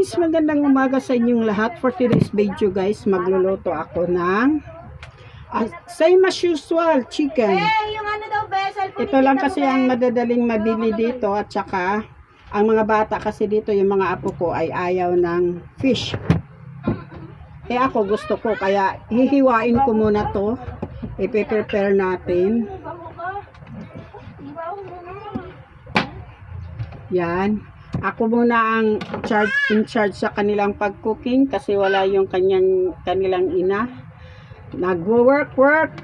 guys, magandang umaga sa inyong lahat. For today's video guys, magluluto ako ng same as usual, chicken. Ito lang kasi ang madadaling mabili dito at saka ang mga bata kasi dito, yung mga apo ko ay ayaw ng fish. Eh ako gusto ko, kaya hihiwain ko muna to. I-prepare natin. Yan. Ako muna ang in charge sa kanilang pag-cooking kasi wala yung kanilang ina. Nagwo-work.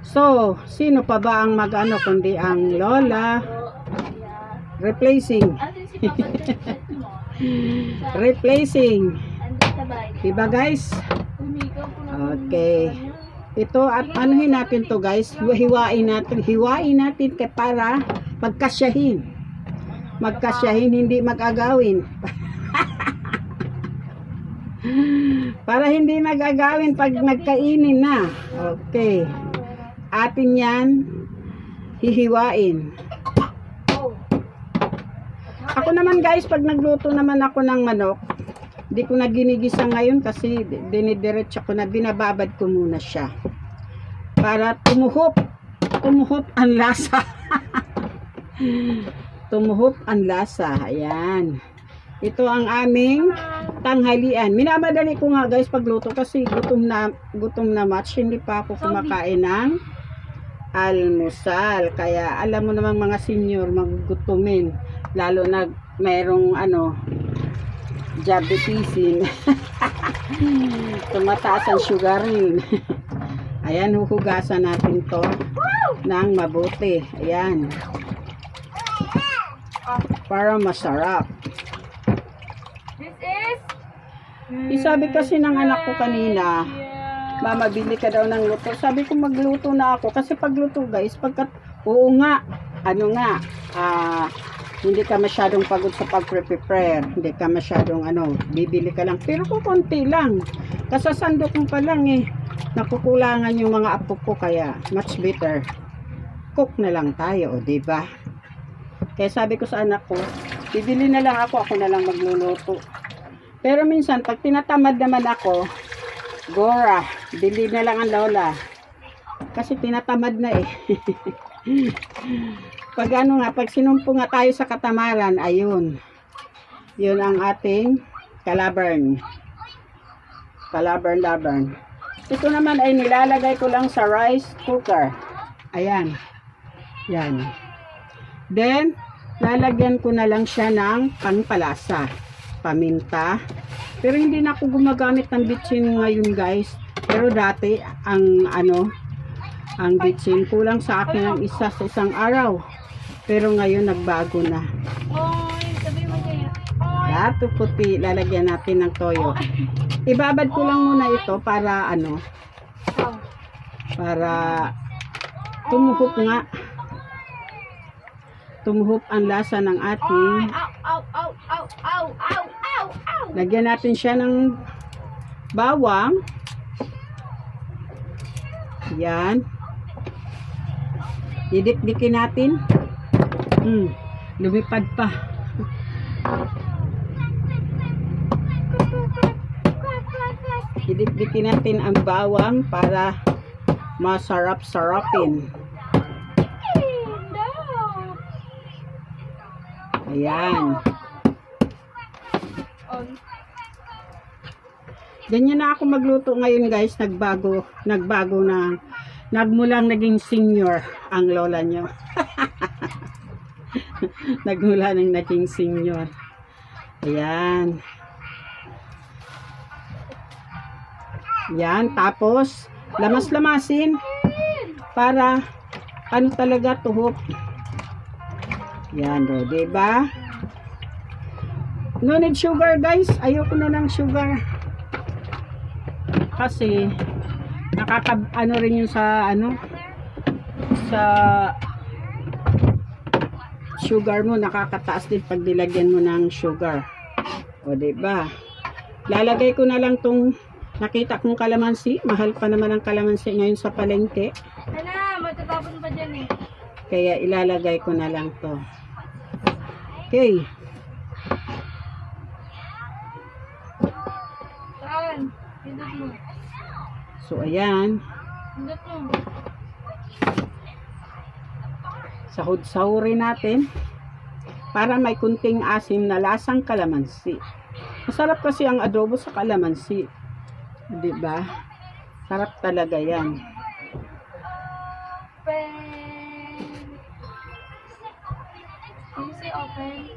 So, sino pa ba ang mag-ano kundi ang lola? Replacing. Replacing. Diba guys? Okay. Ito at anuhin natin to guys. Hiwain natin para magkasyahin. Hindi mag-agawin. Para hindi mag-agawin pag nagkainin na. Okay. Atin yan hihiwain. Ako naman guys, pag nagluto naman ako ng manok, hindi ko na ginigisa ngayon kasi dinidiretso ko na, binababad ko muna siya. Para tumuhop ang lasa. Tumuhop ang lasa. Ayan. Ito ang aming tanghalian. Minamadali ko nga guys pagluto kasi gutom na much. Hindi pa ako kumakain ng almusal. Kaya alam mo namang mga senior magugutumin. Lalo na mayroong diabetesin. Tumataas ang sugar rin. Ayan, huhugasan natin to ng mabuti. Ayan. Para masarap. Isabi kasi ng anak ko kanina, mama, bili ka daw ng luto. Sabi ko magluto na ako kasi pagluto guys, oo nga, hindi ka masyadong pagod sa pag-prepare, hindi ka masyadong bibili ka lang, pero kukunti lang. Kasasandok mo pa lang nakukulangan yung mga apo ko, kaya much better cook na lang tayo, diba? Kaya sabi ko sa anak ko, bibili na lang ako na lang magluluto. Pero minsan, pag tinatamad naman ako, Gora, bili na lang ang lola. Kasi tinatamad na Pag pag sinumpo nga tayo sa katamaran, ayun. Yun ang ating kalabern. Kalabern. Ito naman ay nilalagay ko lang sa rice cooker. Ayan. Yan. Then, lalagyan ko na lang siya ng pangpalasa, paminta. Pero hindi na ako gumagamit ng bitsin ngayon guys. Pero dati ang bitsin kulang sa akin ng isa sa isang araw. Pero ngayon nagbago na. Dato puti, lalagyan natin ng toyo. Ibabad ko lang muna ito para para tumuhok nga. Tumuhop ang lasa ng ating. Lagyan natin siya ng bawang. Yan. Didikdikin natin. Lumipad pa. Didikdikin natin ang bawang para masarap-sarapin. Ayan. Ganyan na ako magluto ngayon guys. Nagbago na. Nagmulang naging senior ang lola nyo. Nagmula ng naging senior. Ayan. Yan. Tapos, lamas-lamasin para talaga tuhop. Yan do, diba? No need sugar guys. Ayoko na ng sugar. Kasi rin yun sa sa sugar mo, nakakataas din pag nilagyan mo ng sugar. O diba? Lalagay ko na lang tong nakita kong kalamansi. Mahal pa naman ang kalamansi ngayon sa palengke. Matatapon pa dyan Kaya ilalagay ko na lang to. Okay. So, ayan. Hindot mo. Sahod-sahurin natin para may kunting asim na lasang kalamansi. Masarap kasi ang adobo sa kalamansi. 'Di ba? Sarap talaga 'yan. Open. Can you say open?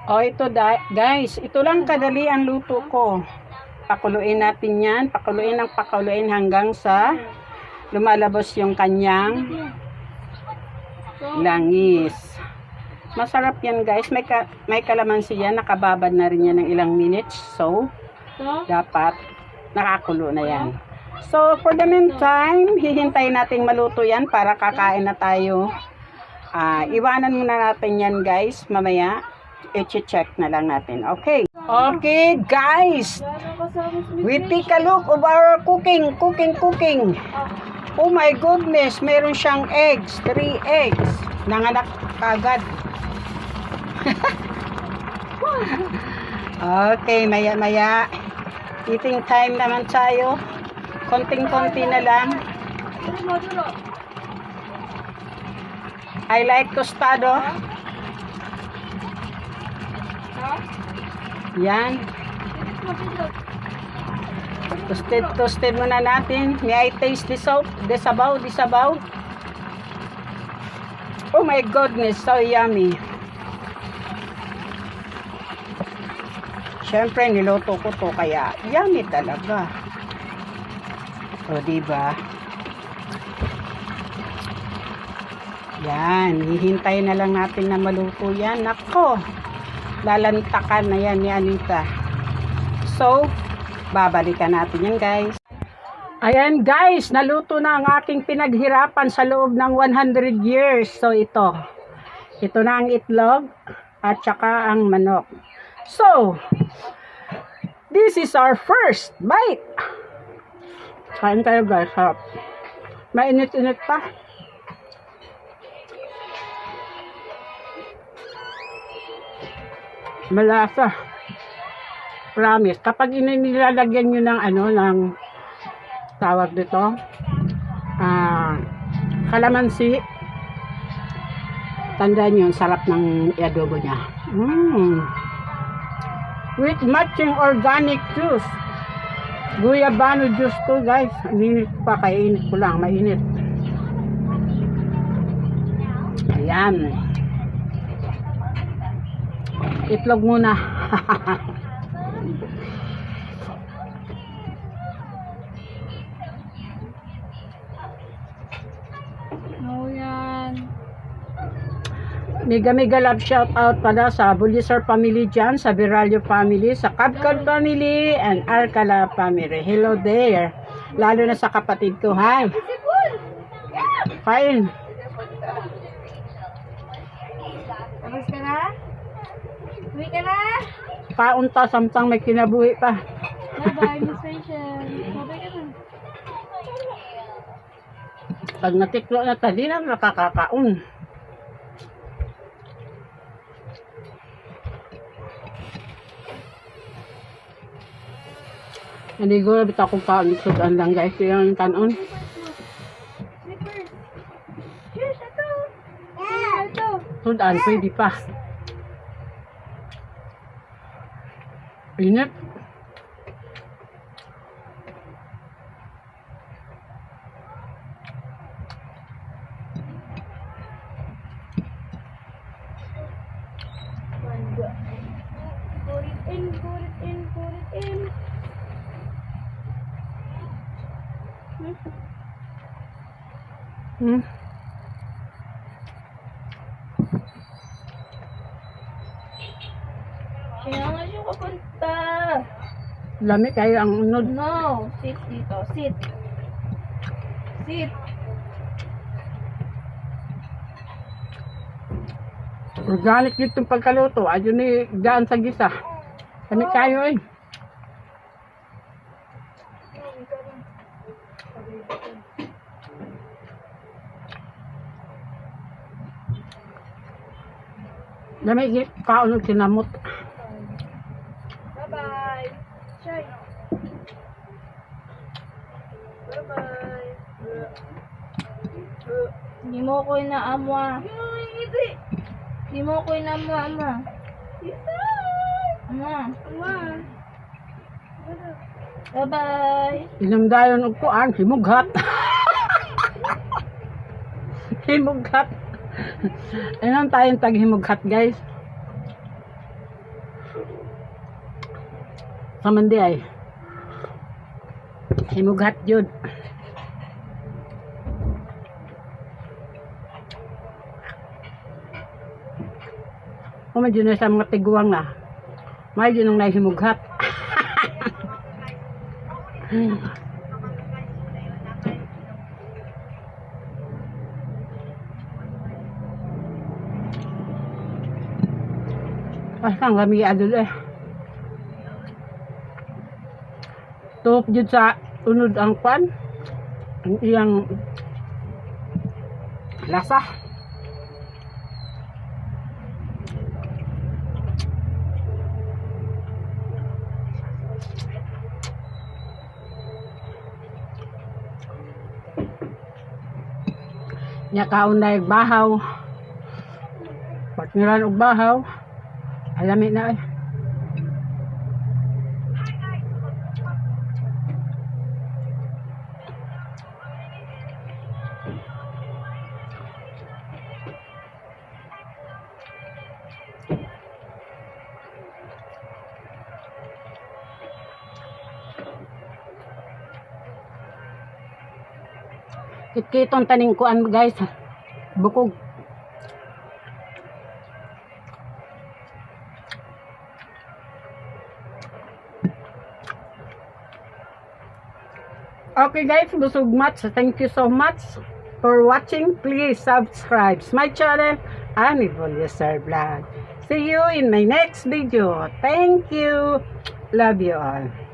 O ito guys, ito lang kadali ang luto ko. Pakuluin natin 'yan, pakuluin hanggang sa lumalabas yung kanyang langis. Masarap 'yan guys. May kalamansi 'yan, nakababad na rin 'yan ng ilang minutes. So, dapat nakakulo na 'yan. So, for the meantime, hihintayin nating maluto 'yan para kakain na tayo. Iwanan muna natin 'yan guys. Mamaya i-check na lang natin. Okay. Okay, guys. We take a look of our cooking. Oh my goodness, meron siyang eggs. 3 eggs. Nanganak kagad. Okay, maya-maya. Eating time naman tayo. Konting-konti na lang. I like tostado. Yan. Toasted muna natin. May I taste the salt? The sabaw. Oh my goodness, so yummy. Siyempre, niluto ko to kaya yummy talaga. O, diba? Yan, hihintayin na lang natin na maluto yan. Nako, lalantakan na yan ni Anita. So, babalikan natin yan guys. Ayan guys, naluto na ang aking pinaghirapan sa loob ng 100 years. So, ito na ang itlog at saka ang manok. So, this is our first bite. Kain tayo guys, harap. Mainit-init pa. Malasa. Promise. Kapag nilalagyan nyo ng ng tawag dito, kalamansi, tandaan nyo, sarap ng adobo niya. With matching organic juice. Guyabano juice to guys. Mainit pa, kainit ko lang. Mainit. Ayan. Itlog muna. Oh, yan. Mega love shout out pala sa Bulisar family dyan, sa Viralio family, sa Cabcad family, and Arcala family. Hello there. Lalo na sa kapatid ko. Hi. Fine. Tapos ka na? Uwi ka na? Paunta samtang may kinabuhi pa. Bye-bye, Miss Rachel. Bye-bye ka na. Pag natiklo na tali na nakakakaon. Hindi ko bita kung paano lang guys yung kanon. Slippers. Yes, ito. Yeah. Ito. Sudan, pwede pa. Init. Put it in, put it in, put it in. Kaya nga siya kapunta. Lamig kayo ang unod. No, sit dito. Sit. Sit. Organic dito yung pagkaluto. Ayun ni gaan sa gisa. Lamig kayo eh. Lamig kaon ng sinamot. Bye-bye. Hindi mo ko inaamwa. Hindi mo ko inaamwa, ama. Ama. Bye-bye. Inamdayon og kuan, himughat. Himughat. Ayun tayong taghimughat, guys. Kamandi ay. Himughat yun. Kung medyo na sa mga tiguang na, may yun ang nahimughat. Pasang kami adul eh. Tuhop jud sa unod ang pan. Ang iyang lasa. Nya kaon na bahaw. Partneran og bahaw. Alami na ay. Kitong taning kuan guys. Bukog. Okay guys, busog much. Thank you so much for watching. Please subscribe my channel and Evolution Vlog. See you in my next video. Thank you. Love you all.